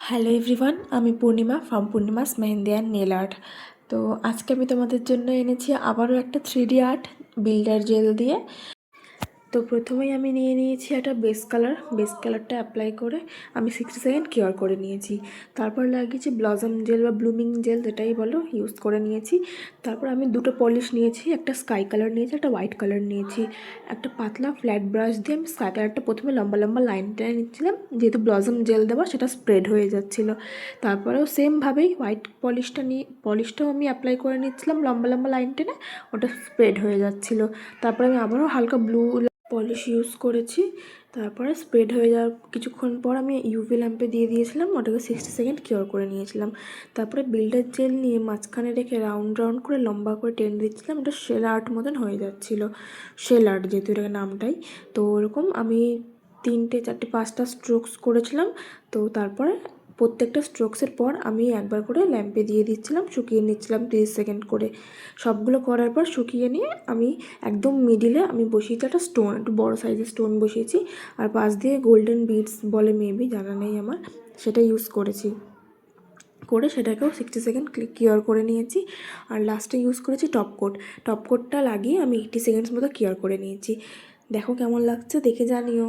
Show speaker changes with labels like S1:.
S1: Hello everyone, আমি Purnima from Purnima's mehendi and nail art. তো আজকে আমি তোমাদের জন্য এনেছি আবারও একটা 3D আর্ট বিল্ডার জেল দিয়ে। তো প্রথমেই আমি নিয়ে নিয়েছি একটা বেস কালারটা অ্যাপ্লাই করে আমি 60 সেকেন্ড কিওর করে নিয়েছি। তারপর লাগিয়েছি ব্লসম জেল বা ব্লুমিং জেল, যেটাই বলো, ইউজ করে নিয়েছি। তারপর আমি দুটো পলিশ নিয়েছি, একটা স্কাই কালার নিয়েছি, একটা হোয়াইট কালার নিয়েছি। একটা পাতলা ফ্ল্যাট ব্রাশ দিয়ে আমি স্কাই কালারটা প্রথমে লম্বা লম্বা লাইন টেনে নিচ্ছিলাম, যেহেতু ব্লসম জেল দেওয়া সেটা স্প্রেড হয়ে যাচ্ছিলো। তারপরেও সেমভাবেই হোয়াইট পলিশটাও আমি অ্যাপ্লাই করে নিচ্ছিলাম লম্বা লম্বা লাইন টেনে, ওটা স্প্রেড হয়ে যাচ্ছিলো। তারপরে আমি আবারও হালকা ব্লু পলিশ ইউজ করেছি। তারপরে স্প্রেড হয়ে যাওয়ার কিছুক্ষণ পর আমি ইউভি ল্যাম্পে দিয়ে দিয়েছিলাম, ওটাকে 60 সেকেন্ড কিওর করে নিয়েছিলাম। তারপরে বিল্ডার জেল নিয়ে মাঝখানে রেখে রাউন্ড রাউন্ড করে লম্বা করে টেনে দিচ্ছিলাম, এটা শেল আর্ট মতন হয়ে যাচ্ছিলো, শেল আর্ট যেহেতু এটাকে নামটাই। তো ওরকম আমি 3টে 4টে 5টা স্ট্রোকস করেছিলাম। তো তারপরে প্রত্যেকটা স্ট্রোকসের পর আমি একবার করে ল্যাম্পে দিয়ে দিচ্ছিলাম, শুকিয়ে নিচ্ছিলাম 30 সেকেন্ড করে। সবগুলো করার পর শুকিয়ে নিয়ে আমি একদম মিডিলে আমি বসিয়েছি একটা স্টোন, একটু বড়ো সাইজের স্টোন বসিয়েছি, আর পাশ দিয়ে গোল্ডেন বিডস বলে মেবি, জানা নেই আমার, সেটা ইউজ করেছি। করে সেটাকেও 60 সেকেন্ড কিওর করে নিয়েছি। আর লাস্টে ইউজ করেছি টপকোটটা লাগিয়ে আমি 80 সেকেন্ডস মতো কিওর করে নিয়েছি। দেখো কেমন লাগছে, দেখে জানিও।